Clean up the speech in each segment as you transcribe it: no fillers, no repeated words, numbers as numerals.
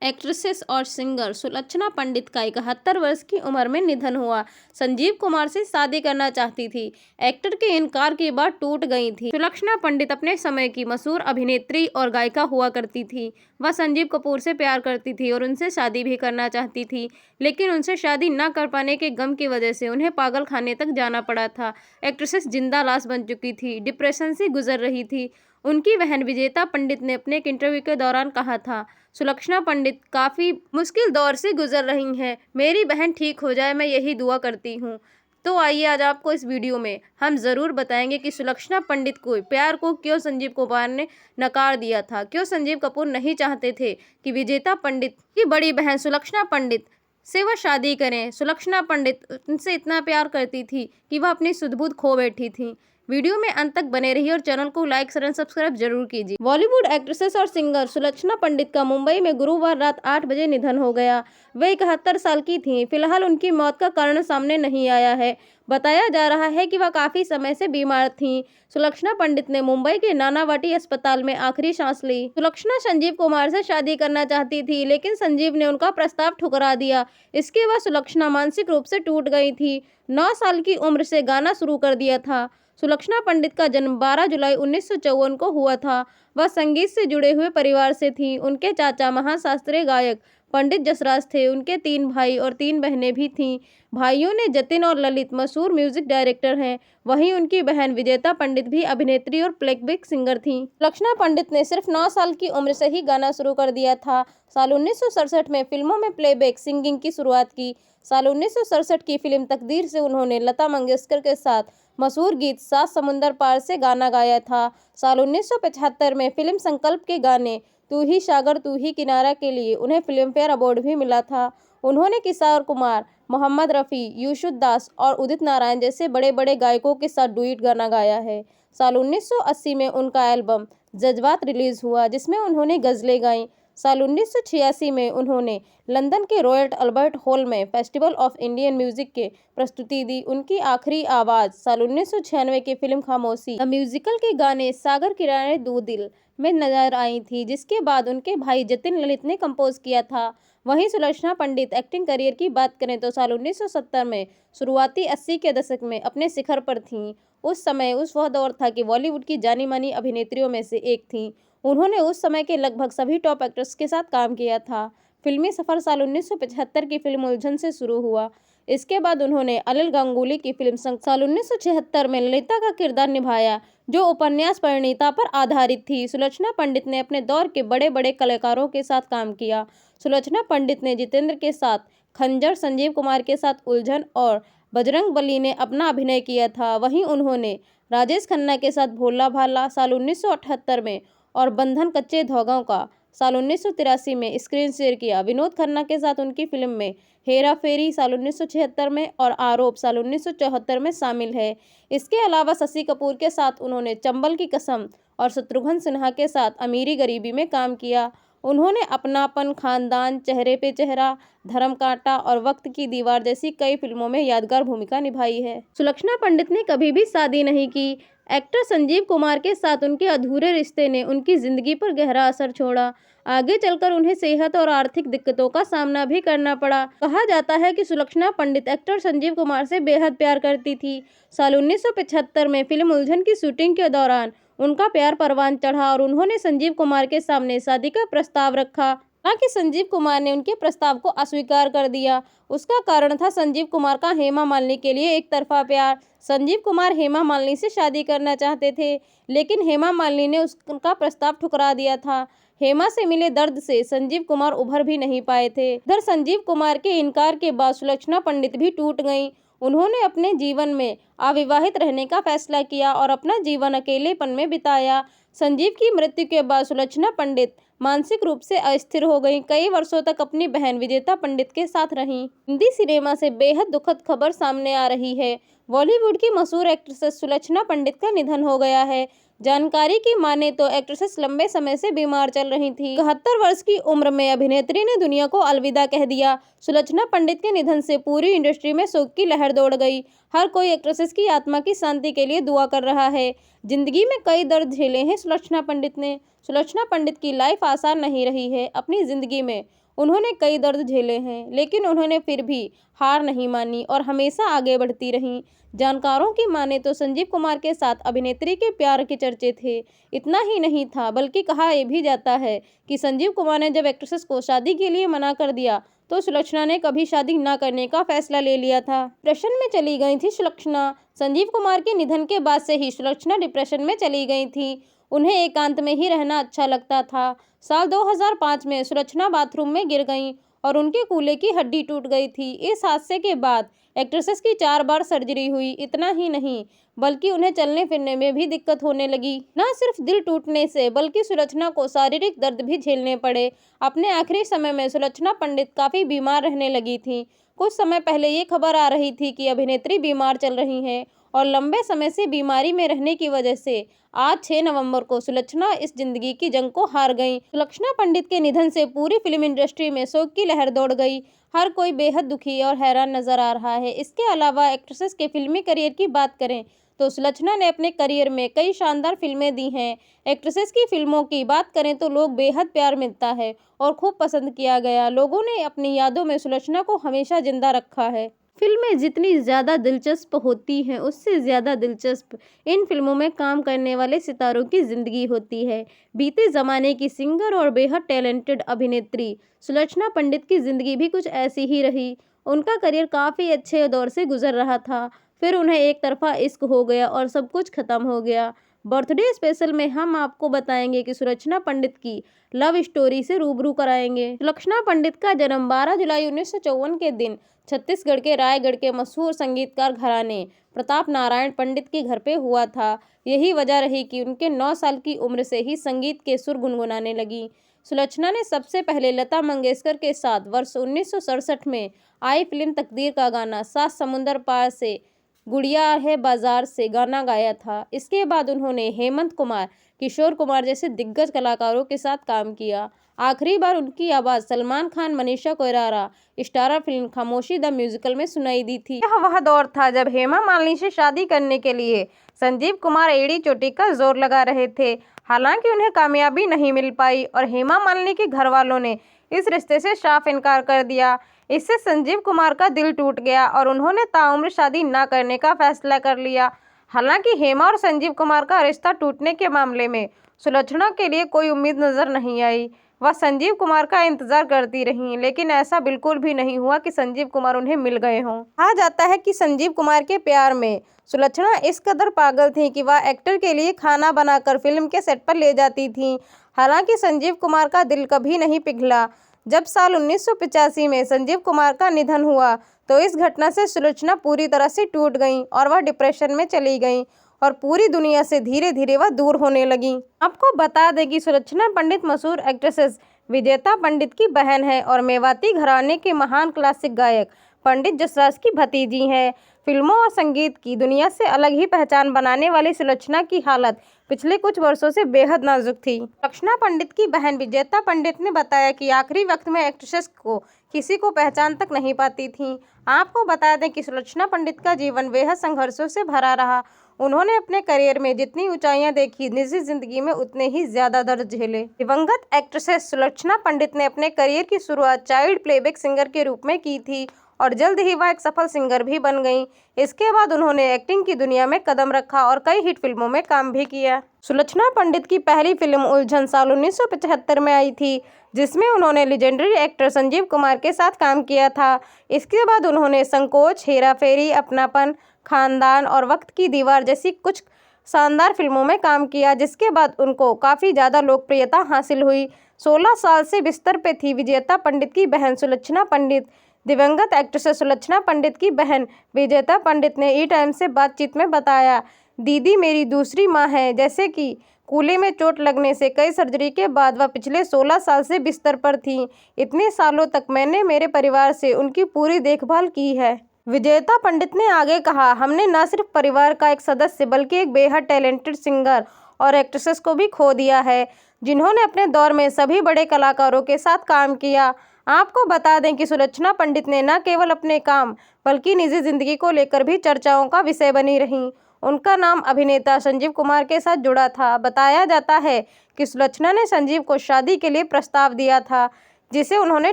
Actresses और singer Sulakshana Pandit का 71 वर्ष की उम्र में निधन हुआ। संजीव कुमार से शादी करना चाहती थी। एक्टर के इनकार के बाद टूट गई थी। सुलक्षणा पंडित अपने समय की मशहूर अभिनेत्री और गायिका हुआ करती थी। वह संजीव कपूर से प्यार करती थी और उनसे शादी भी करना चाहती थी, लेकिन उनसे शादी न कर पाने के गम की वजह से उन्हें पागल खाने तक जाना पड़ा था। एक्ट्रेसेस जिंदा लाश बन चुकी थी, डिप्रेशन से गुजर रही थी। उनकी बहन विजेता पंडित ने अपने एक इंटरव्यू के दौरान कहा था, सुलक्षणा पंडित काफ़ी मुश्किल दौर से गुजर रही हैं। मेरी बहन ठीक हो जाए, मैं यही दुआ करती हूँ। तो आइए आज आपको इस वीडियो में हम ज़रूर बताएंगे कि सुलक्षणा पंडित को प्यार को क्यों संजीव कपूर ने नकार दिया था। क्यों संजीव कपूर नहीं चाहते थे कि विजेता पंडित की बड़ी बहन सुलक्षणा पंडित से वह शादी करें। सुलक्षणा पंडित उनसे इतना प्यार करती थी कि वह अपनी सुध-बुध खो बैठी थी। वीडियो में अंत तक बने रहिए और चैनल को लाइक शेयर एंड सब्सक्राइब जरूर कीजिए। बॉलीवुड एक्ट्रेसेस और सिंगर सुलक्षणा पंडित का मुंबई में गुरुवार रात 8 बजे निधन हो गया। वे 71 साल की थीं। फिलहाल उनकी मौत का कारण सामने नहीं आया है। बताया जा रहा है कि वह काफी समय से बीमार थीं। सुलक्षणा पंडित ने मुंबई के नानावाटी अस्पताल में आखिरी सांस ली। सुलक्षणा संजीव कुमार से शादी करना चाहती थी, लेकिन संजीव ने उनका प्रस्ताव ठुकरा दिया। इसके बाद सुलक्षणा मानसिक रूप से टूट गई थी। 9 साल की उम्र से गाना शुरू कर दिया था। सुलक्षणा पंडित का जन्म 12 जुलाई 1954 को हुआ था। वह संगीत से जुड़े हुए परिवार से थीं। उनके चाचा महाशास्त्रीय गायक पंडित जसराज थे। उनके 3 भाई और 3 बहनें भी थीं। भाइयों ने जतिन और ललित मशहूर म्यूजिक डायरेक्टर हैं। वहीं उनकी बहन विजेता पंडित भी अभिनेत्री और प्लेबैक सिंगर थीं। सुलक्षणा पंडित ने सिर्फ 9 साल की उम्र से ही गाना शुरू कर दिया था। साल 1967 में फिल्मों में प्लेबैक सिंगिंग की शुरुआत की। साल 1967 की फिल्म तकदीर से उन्होंने लता मंगेशकर के साथ मशहूर गीत 7 समुंदर पार से गाना गाया था। साल 1975 में फिल्म संकल्प के गाने तू ही सागर तू ही किनारा के लिए उन्हें फिल्मफेयर अवार्ड भी मिला था। उन्होंने किशोर कुमार, मोहम्मद रफ़ी, यूसुफ और उदित नारायण जैसे बड़े बड़े गायकों के साथ डुएट गाना गाया है। साल 1980 में उनका एल्बम जज्बात रिलीज हुआ, जिसमें उन्होंने गज़लें गाईं। साल 1986 में उन्होंने लंदन के रॉयल अल्बर्ट हॉल में फेस्टिवल ऑफ इंडियन म्यूजिक के प्रस्तुति दी। उनकी आखिरी आवाज़ साल 1996 की फिल्म खामोशी द म्यूजिकल के गाने सागर किनारे दो दिल में नजर आई थी, जिसके बाद उनके भाई जतिन ललित ने कंपोज किया था। वहीं सुलक्षणा पंडित एक्टिंग करियर की बात करें तो साल 1970 में शुरुआती 80 के दशक में अपने शिखर पर थीं। उस समय वह दौर था कि बॉलीवुड की जानी मानी अभिनेत्रियों में से एक थीं। उन्होंने उस समय के लगभग सभी टॉप एक्टर्स के साथ काम किया था। फिल्मी सफर साल 1975 की फिल्म उलझन से शुरू हुआ। इसके बाद उन्होंने अनिल गांगुली की फिल्म साल 1976 में ललिता का किरदार निभाया, जो उपन्यास परिणीता पर आधारित थी। सुलक्षणा पंडित ने अपने दौर के बड़े बड़े कलाकारों के साथ काम किया। सुलक्षणा पंडित ने जितेंद्र के साथ खंजर, संजीव कुमार के साथ उलझन और बजरंगबली ने अपना अभिनय किया था। वहीं उन्होंने राजेश खन्ना के साथ भोला भाला साल 1978 में और बंधन कच्चे धागों का साल 1983 में स्क्रीन शेयर किया। विनोद खन्ना के साथ उनकी फिल्म में हेरा फेरी साल 1976 में और आरोप साल 1974 में शामिल है। इसके अलावा शशि कपूर के साथ उन्होंने चंबल की कसम और शत्रुघ्न सिन्हा के साथ अमीरी गरीबी में काम किया। उन्होंने अपनापन, खानदान, चेहरे पे चेहरा, धर्म कांटा और वक्त की दीवार जैसी कई फिल्मों में यादगार भूमिका निभाई है। सुलक्षणा पंडित ने कभी भी शादी नहीं की। एक्टर संजीव कुमार के साथ उनके अधूरे रिश्ते ने उनकी जिंदगी पर गहरा असर छोड़ा। आगे चलकर उन्हें सेहत और आर्थिक दिक्कतों का सामना भी करना पड़ा। कहा जाता है कि सुलक्षणा पंडित एक्टर संजीव कुमार से बेहद प्यार करती थी। साल 1975 में फिल्म उलझन की शूटिंग के दौरान उनका प्यार परवान चढ़ा और उन्होंने संजीव कुमार के सामने शादी का प्रस्ताव रखा। हालांकि संजीव कुमार ने उनके प्रस्ताव को अस्वीकार कर दिया। उसका कारण था संजीव कुमार का हेमा मालिनी के लिए एक तरफा प्यार। संजीव कुमार हेमा मालिनी से शादी करना चाहते थे, लेकिन हेमा मालिनी ने उनका प्रस्ताव ठुकरा दिया था। हेमा से मिले दर्द से संजीव कुमार उभर भी नहीं पाए थे। इधर संजीव कुमार के इनकार के बाद सुलक्षणा पंडित भी टूट गईं। उन्होंने अपने जीवन में अविवाहित रहने का फैसला किया और अपना जीवन अकेलेपन में बिताया। संजीव की मृत्यु के बाद सुलक्षणा पंडित मानसिक रूप से अस्थिर हो गईं। कई वर्षों तक अपनी बहन विजेता पंडित के साथ रहीं। हिंदी सिनेमा से बेहद दुखद खबर सामने आ रही है। बॉलीवुड की मशहूर एक्ट्रेस सुलक्षणा पंडित का निधन हो गया है। जानकारी की माने तो एक्ट्रेसेस लंबे समय से बीमार चल रही थी। 71 वर्ष की उम्र में अभिनेत्री ने दुनिया को अलविदा कह दिया। सुलक्षणा पंडित के निधन से पूरी इंडस्ट्री में शोक की लहर दौड़ गई। हर कोई एक्ट्रेसेस की आत्मा की शांति के लिए दुआ कर रहा है। जिंदगी में कई दर्द झेले हैं सुलक्षणा पंडित ने। सुलक्षणा पंडित की लाइफ आसान नहीं रही है। अपनी जिंदगी में उन्होंने कई दर्द झेले हैं, लेकिन उन्होंने फिर भी हार नहीं मानी और हमेशा आगे बढ़ती रहीं। जानकारों की माने तो संजीव कुमार के साथ अभिनेत्री के प्यार के चर्चे थे। इतना ही नहीं था, बल्कि कहा यह भी जाता है कि संजीव कुमार ने जब एक्ट्रेसेस को शादी के लिए मना कर दिया तो सुलक्षणा ने कभी शादी न करने का फैसला ले लिया था। डिप्रेशन में चली गई थी सुलक्षणा। संजीव कुमार के निधन के बाद से ही सुलक्षणा डिप्रेशन में चली गई थी। उन्हें एकांत में ही रहना अच्छा लगता था। साल 2005 में सुलक्षणा बाथरूम में गिर गईं और उनके कूल्हे की हड्डी टूट गई थी। इस हादसे के बाद एक्ट्रेसेस की 4 बार सर्जरी हुई। इतना ही नहीं, बल्कि उन्हें चलने फिरने में भी दिक्कत होने लगी। न सिर्फ दिल टूटने से, बल्कि सुलक्षणा को शारीरिक दर्द भी झेलने पड़े। अपने आखिरी समय में सुलक्षणा पंडित काफी बीमार रहने लगी थी। कुछ समय पहले ये खबर आ रही थी कि अभिनेत्री बीमार चल रही हैं और लंबे समय से बीमारी में रहने की वजह से आज 6 नवंबर को सुलक्षणा इस जिंदगी की जंग को हार गईं। सुलक्षणा पंडित के निधन से पूरी फिल्म इंडस्ट्री में शोक की लहर दौड़ गई। हर कोई बेहद दुखी और हैरान नजर आ रहा है। इसके अलावा एक्ट्रेसेस के फिल्मी करियर की बात करें तो सुलक्षणा ने अपने करियर में कई शानदार फिल्में दी हैं। एक्ट्रेसेस की फिल्मों की बात करें तो लोग बेहद प्यार मिलता है और खूब पसंद किया गया। लोगों ने अपनी यादों में सुलक्षणा को हमेशा जिंदा रखा है। फिल्में जितनी ज़्यादा दिलचस्प होती हैं, उससे ज़्यादा दिलचस्प इन फिल्मों में काम करने वाले सितारों की ज़िंदगी होती है। बीते ज़माने की सिंगर और बेहद टैलेंटेड अभिनेत्री सुलक्षणा पंडित की ज़िंदगी भी कुछ ऐसी ही रही। उनका करियर काफ़ी अच्छे दौर से गुजर रहा था, फिर उन्हें एक तरफा इश्क हो गया और सब कुछ खत्म हो गया। बर्थडे स्पेशल में हम आपको बताएंगे कि सुलक्षणा पंडित की लव स्टोरी से रूबरू कराएंगे। सुलक्षणा पंडित का जन्म 12 जुलाई 1954 के दिन छत्तीसगढ़ के रायगढ़ के मशहूर संगीतकार घराने प्रताप नारायण पंडित के घर पे हुआ था। यही वजह रही कि उनके 9 साल की उम्र से ही संगीत के सुर गुनगुनाने लगी। सुलक्षणा ने सबसे पहले लता मंगेशकर के साथ वर्ष 1967 में आई फिल्म तकदीर का गाना सात समुंदर पार से गुड़िया है बाजार से गाना गाया था। इसके बाद उन्होंने हेमंत कुमार, किशोर कुमार जैसे दिग्गज कलाकारों के साथ काम किया। आखिरी बार उनकी आवाज़ सलमान खान, मनीषा कोइराला स्टारर फिल्म खामोशी द म्यूजिकल में सुनाई दी थी। यह वह दौर था जब हेमा मालिनी से शादी करने के लिए संजीव कुमार एड़ी चोटी का जोर लगा रहे थे। हालांकि उन्हें कामयाबी नहीं मिल पाई और हेमा मालिनी के घर वालों ने इस रिश्ते से साफ इनकार कर दिया। इससे संजीव कुमार का दिल टूट गया और उन्होंने ताउम्र शादी न करने का फैसला कर लिया। हालांकि हेमा और संजीव कुमार का रिश्ता टूटने के मामले में सुलक्षणा के लिए कोई उम्मीद नजर नहीं आई। वह संजीव कुमार का इंतजार करती रहीं, लेकिन ऐसा बिल्कुल भी नहीं हुआ कि संजीव कुमार उन्हें मिल गए हों। कहा जाता है कि संजीव कुमार के प्यार में सुलक्षणा इस कदर पागल थी कि वह एक्टर के लिए खाना बनाकर फिल्म के सेट पर ले जाती थीं। हालांकि संजीव कुमार का दिल कभी नहीं पिघला। जब साल 1985 में संजीव कुमार का निधन हुआ तो इस घटना से सुलक्षणा पूरी तरह से टूट गईं और वह डिप्रेशन में चली गईं और पूरी दुनिया से धीरे धीरे वह दूर होने लगी। आपको बता दें कि सुलक्षणा पंडित मशहूर एक्ट्रेसेस विजेता पंडित की बहन है और मेवाती घराने के महान क्लासिक गायक पंडित जसराज की भतीजी हैं। फिल्मों और संगीत की दुनिया से अलग ही पहचान बनाने वाली सुलक्षणा की हालत पिछले कुछ वर्षों से बेहद नाजुक थी। सुलक्षणा पंडित की बहन विजेता पंडित ने बताया कि आखिरी वक्त में एक्ट्रेसेस को किसी को पहचान तक नहीं पाती थीं। आपको बता दें कि सुलक्षणा पंडित का जीवन बेहद संघर्षों से भरा रहा। उन्होंने अपने करियर में जितनी ऊंचाइयां देखी, निजी जिंदगी में उतने ही ज्यादा दर्द झेले। दिवंगत एक्ट्रेसेस सुलक्षणा पंडित ने अपने करियर की शुरुआत चाइल्ड प्लेबैक सिंगर के रूप में की थी और जल्द ही वह एक सफल सिंगर भी बन गईं। इसके बाद उन्होंने एक्टिंग की दुनिया में कदम रखा और कई हिट फिल्मों में काम भी किया। सुलक्षणा पंडित की पहली फिल्म उलझन साल 1975 में आई थी, जिसमें उन्होंने लीजेंडरी एक्टर संजीव कुमार के साथ काम किया था। इसके बाद उन्होंने संकोच, हेरा फेरी, अपनापन, खानदान और वक्त की दीवार जैसी कुछ शानदार फिल्मों में काम किया, जिसके बाद उनको काफ़ी ज़्यादा लोकप्रियता हासिल हुई। 16 साल से बिस्तर पे थी विजेता पंडित की बहन सुलक्षणा पंडित। दिवंगत एक्ट्रेस सुलक्षणा पंडित की बहन विजेता पंडित ने ई टाइम से बातचीत में बताया, दीदी मेरी दूसरी माँ है। जैसे कि कूल्हे में चोट लगने से कई सर्जरी के बाद वह पिछले 16 साल से बिस्तर पर थीं। इतने सालों तक मैंने मेरे परिवार से उनकी पूरी देखभाल की है। विजेता पंडित ने आगे कहा, हमने न सिर्फ परिवार का एक सदस्य बल्कि एक बेहद टैलेंटेड सिंगर और एक्ट्रेसेस को भी खो दिया है, जिन्होंने अपने दौर में सभी बड़े कलाकारों के साथ काम किया। आपको बता दें कि सुलक्षणा पंडित ने न केवल अपने काम बल्कि निजी जिंदगी को लेकर भी चर्चाओं का विषय बनी रहीं। उनका नाम अभिनेता संजीव कुमार के साथ जुड़ा था। बताया जाता है कि सुलक्षणा ने संजीव को शादी के लिए प्रस्ताव दिया था, जिसे उन्होंने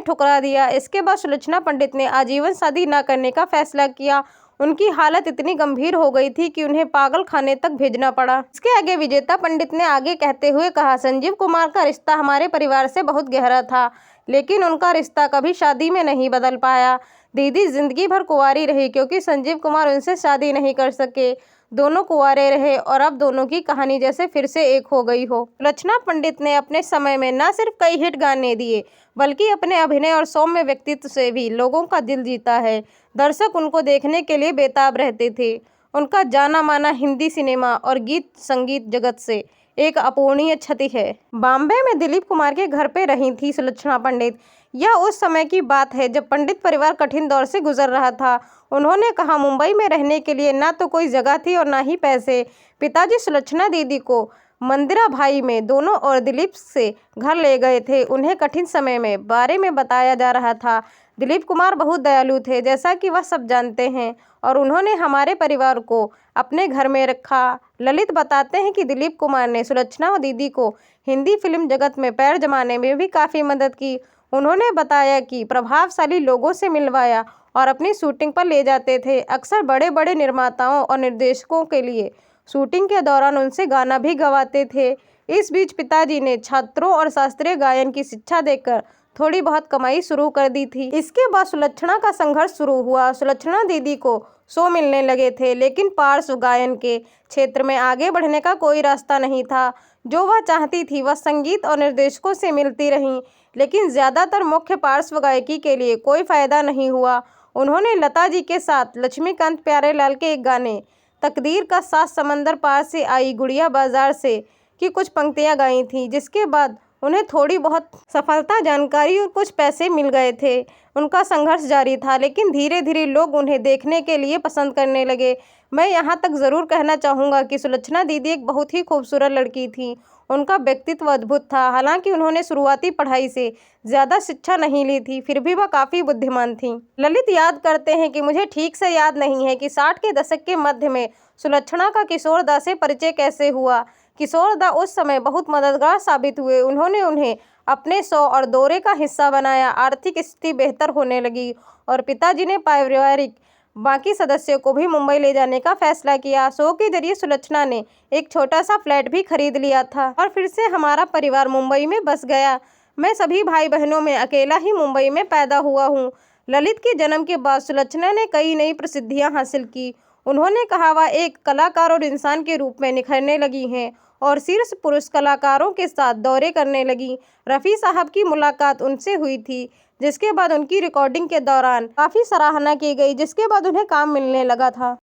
ठुकरा दिया। इसके बाद सुलक्षणा पंडित ने आजीवन शादी न करने का फैसला किया। उनकी हालत इतनी गंभीर हो गई थी कि उन्हें पागल खाने तक भेजना पड़ा। इसके आगे विजेता पंडित ने आगे कहते हुए कहा, संजीव कुमार का रिश्ता हमारे परिवार से बहुत गहरा था, लेकिन उनका रिश्ता कभी शादी में नहीं बदल पाया। दीदी जिंदगी भर कुंवारी रही क्योंकि संजीव कुमार उनसे शादी नहीं कर सके। दोनों कुंवारे रहे और अब दोनों की कहानी जैसे फिर से एक हो गई हो। सुलक्षणा पंडित ने अपने समय में न सिर्फ कई हिट गाने दिए, बल्कि अपने अभिनय और सौम्य व्यक्तित्व से भी लोगों का दिल जीता है। दर्शक उनको देखने के लिए बेताब रहते थे। उनका जाना माना हिंदी सिनेमा और गीत संगीत जगत से एक अपूरणीय क्षति है। बॉम्बे में दिलीप कुमार के घर पे रही थी सुलक्षणा पंडित। यह उस समय की बात है जब पंडित परिवार कठिन दौर से गुजर रहा था। उन्होंने कहा, मुंबई में रहने के लिए ना तो कोई जगह थी और ना ही पैसे। पिताजी सुलक्षणा दीदी को मंदिरा भाई में दोनों और दिलीप से घर ले गए थे। उन्हें कठिन समय में बारे में बताया जा रहा था। दिलीप कुमार बहुत दयालु थे, जैसा कि वह सब जानते हैं, और उन्होंने हमारे परिवार को अपने घर में रखा। ललित बताते हैं कि दिलीप कुमार ने सुलक्षणा दीदी को हिंदी फिल्म जगत में पैर जमाने में भी काफ़ी मदद की। उन्होंने बताया कि प्रभावशाली लोगों से मिलवाया और अपनी शूटिंग पर ले जाते थे। अक्सर बड़े बड़े निर्माताओं और निर्देशकों के लिए शूटिंग के दौरान उनसे गाना भी गवाते थे। इस बीच पिताजी ने छात्रों और शास्त्रीय गायन की शिक्षा देकर थोड़ी बहुत कमाई शुरू कर दी थी। इसके बाद सुलक्षणा का संघर्ष शुरू हुआ। सुलक्षणा दीदी को शो मिलने लगे थे, लेकिन पार्श्व गायन के क्षेत्र में आगे बढ़ने का कोई रास्ता नहीं था। जो वह चाहती थी वह संगीत और निर्देशकों से मिलती रहीं, लेकिन ज़्यादातर मुख्य पार्श्व गायकी के लिए कोई फायदा नहीं हुआ। उन्होंने लता जी के साथ लक्ष्मीकांत प्यारेलाल के एक गाने तकदीर का साथ समंदर पार से आई गुड़िया बाजार से की कुछ पंक्तियां गाई थीं, जिसके बाद उन्हें थोड़ी बहुत सफलता, जानकारी और कुछ पैसे मिल गए थे। उनका संघर्ष जारी था, लेकिन धीरे धीरे लोग उन्हें देखने के लिए पसंद करने लगे। मैं यहाँ तक ज़रूर कहना चाहूँगा कि सुलक्षणा दीदी एक बहुत ही खूबसूरत लड़की थी। उनका व्यक्तित्व अद्भुत था। हालांकि उन्होंने शुरुआती पढ़ाई से ज़्यादा शिक्षा नहीं ली थी, फिर भी वह काफ़ी बुद्धिमान थी। ललित याद करते हैं कि मुझे ठीक से याद नहीं है कि 60 के दशक के मध्य में सुलक्षणा का किशोर दा से परिचय कैसे हुआ। किशोर दा उस समय बहुत मददगार साबित हुए। उन्होंने उन्हें अपने शो और दौरे का हिस्सा बनाया। आर्थिक स्थिति बेहतर होने लगी और पिताजी ने पारिवारिक बाकी सदस्यों को भी मुंबई ले जाने का फैसला किया। शो के जरिए सुलक्षणा ने एक छोटा सा फ्लैट भी खरीद लिया था और फिर से हमारा परिवार मुंबई में बस गया। मैं सभी भाई बहनों में अकेला ही मुंबई में पैदा हुआ हूँ। ललित के जन्म के बाद सुलक्षणा ने कई नई प्रसिद्धियाँ हासिल की। उन्होंने कहा, वह एक कलाकार और इंसान के रूप में निखरने लगी हैं और शीर्ष पुरुष कलाकारों के साथ दौरे करने लगी। रफ़ी साहब की मुलाकात उनसे हुई थी, जिसके बाद उनकी रिकॉर्डिंग के दौरान काफ़ी सराहना की गई, जिसके बाद उन्हें काम मिलने लगा था।